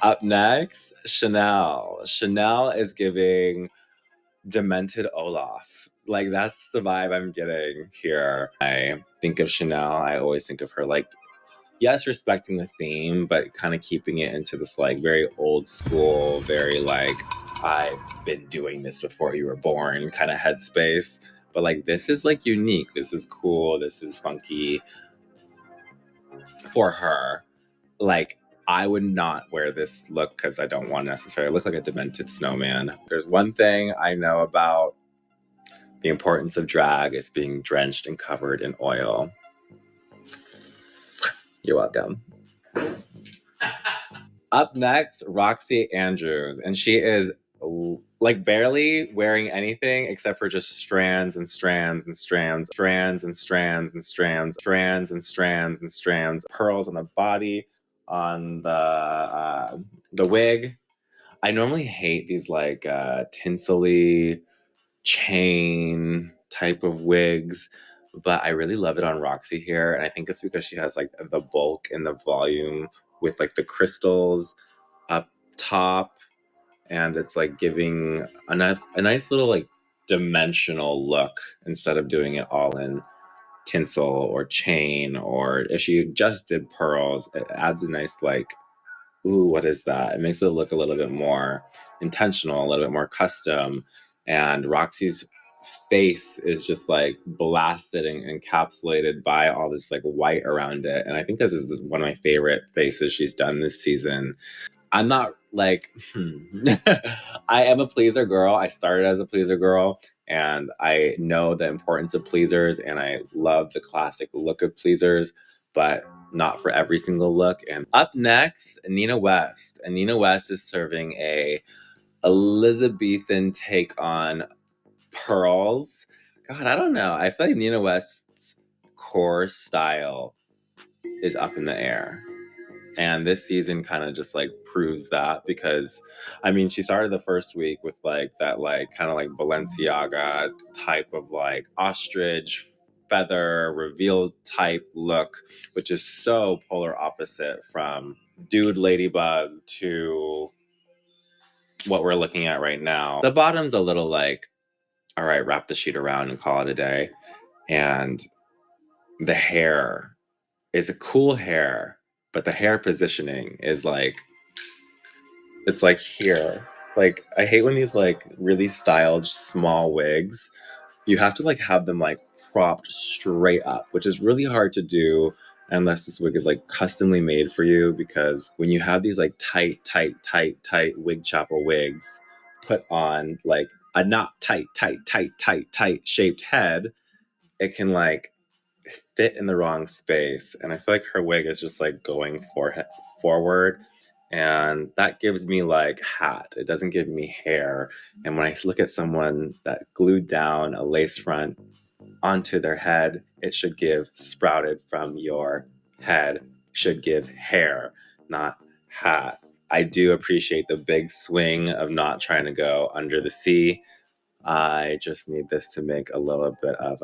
Up next, Chanel. Chanel is giving demented Olaf. Like, that's the vibe I'm getting here. I think of Chanel, I always think of her like, yes, respecting the theme, but kind of keeping it into this like very old school, very like, I've been doing this before you were born kind of headspace. But like, this is like unique. This is cool. This is funky for her. Like, I would not wear this look because I don't want to necessarily look like a demented snowman. There's one thing I know about the importance of drag is being drenched and covered in oil. You're welcome. Up next, Roxxxy Andrews, and she is like barely wearing anything except for just strands and strands and strands, strands and strands and strands, strands and strands and strands, pearls on the body, on the wig. I normally hate these like tinsely chain type of wigs, but I really love it on Roxxxy here, and I think it's because she has like the bulk and the volume with like the crystals up top, and it's like giving a nice little like dimensional look instead of doing it all in tinsel or chain, or if she just did pearls, it adds a nice like, ooh, what is that? It makes it look a little bit more intentional, a little bit more custom. And Roxy's face is just like blasted and encapsulated by all this like white around it. And I think this is one of my favorite faces she's done this season. I'm not like, I am a pleaser girl. I started as a pleaser girl, and I know the importance of pleasers, and I love the classic look of pleasers, but not for every single look. And up next, Nina West. And Nina West is serving a Elizabethan take on pearls. God, I don't know. I feel like Nina West's core style is up in the air. And this season kind of just like proves that, because I mean, she started the first week with like that like kind of like Balenciaga type of like ostrich feather reveal type look, which is so polar opposite from Dude Ladybug to what we're looking at right now. The bottom's a little like, all right, wrap the sheet around and call it a day. And the hair is a cool hair, but the hair positioning is like, it's like here. Like, I hate when these like really styled small wigs, you have to like have them like propped straight up, which is really hard to do unless this wig is like customly made for you, because when you have these like tight wig chapel wigs put on like a not tight shaped head, it can like fit in the wrong space. And I feel like her wig is just like going forward, and that gives me like hat. It doesn't give me hair. And when I look at someone that glued down a lace front onto their head, it should give sprouted from your head, should give hair, not hat. I do appreciate the big swing of not trying to go under the sea. I just need this to make a little bit of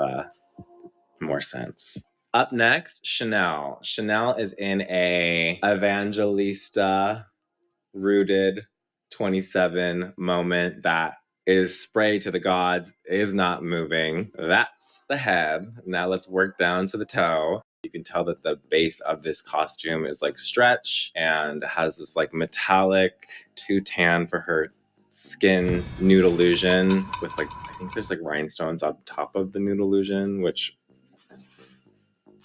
more sense. Up next, Chanel. Chanel is in a Evangelista rooted 27 moment that is spray to the gods, is not moving. That's the head. Now let's work down to the toe. You can tell that the base of this costume is like stretch and has this like metallic, too tan for her skin nude illusion with like, I think there's like rhinestones on top of the nude illusion, which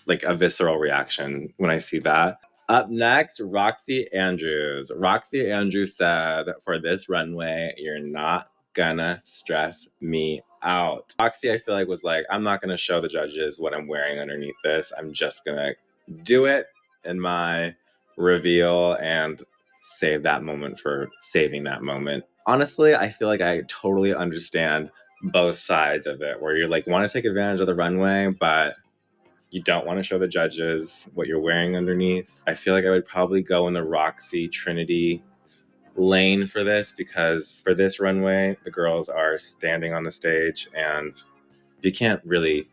like a visceral reaction when I see that. Up next, Roxxxy Andrews. Roxxxy Andrews said, for this runway, you're not gonna stress me out. Roxxxy, I feel like, was like, I'm not gonna show the judges what I'm wearing underneath this. I'm just gonna do it in my reveal and save that moment for saving that moment. Honestly, I feel like I totally understand both sides of it, where you're like, want to take advantage of the runway, but you don't want to show the judges what you're wearing underneath. I feel like I would probably go in the Roxxxy Trinity lane for this, because for this runway, the girls are standing on the stage and you can't really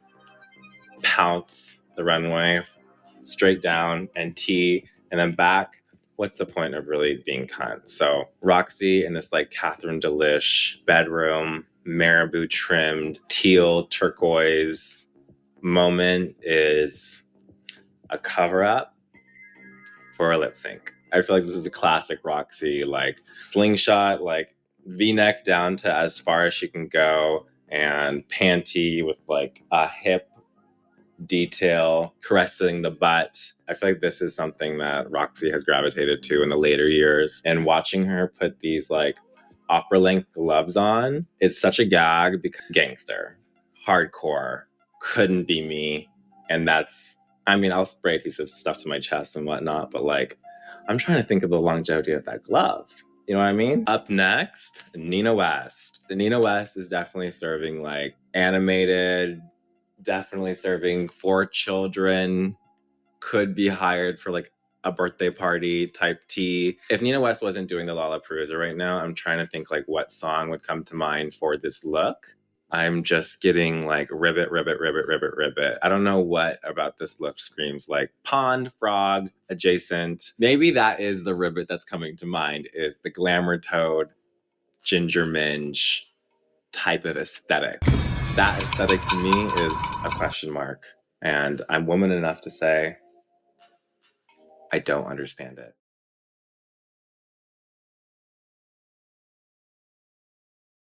pounce the runway straight down and tee and then back what's the point of really being cunt? So Roxxxy in this like Catherine Delish bedroom, marabou trimmed, teal turquoise moment is a cover up for a lip sync. I feel like this is a classic Roxxxy, like slingshot, like V-neck down to as far as she can go, and panty with like a hip detail caressing the butt. I feel like this is something that Roxxxy has gravitated to in the later years. And watching her put these like opera length gloves on is such a gag because gangster, hardcore, couldn't be me. And that's, I mean, I'll spray a piece of stuff to my chest and whatnot, but like, I'm trying to think of the longevity of that glove. You know what I mean? Up next, Nina West. The Nina West is definitely serving like animated, definitely serving for children, could be hired for like a birthday party type tea. If Nina West wasn't doing the Lollapalooza right now, I'm trying to think like what song would come to mind for this look. I'm just getting like ribbit, ribbit, ribbit, ribbit, ribbit. I don't know what about this look screams like pond, frog, adjacent. Maybe that is the ribbit that's coming to mind, is the glamour toad, ginger minge type of aesthetic. That aesthetic to me is a question mark. And I'm woman enough to say, I don't understand it.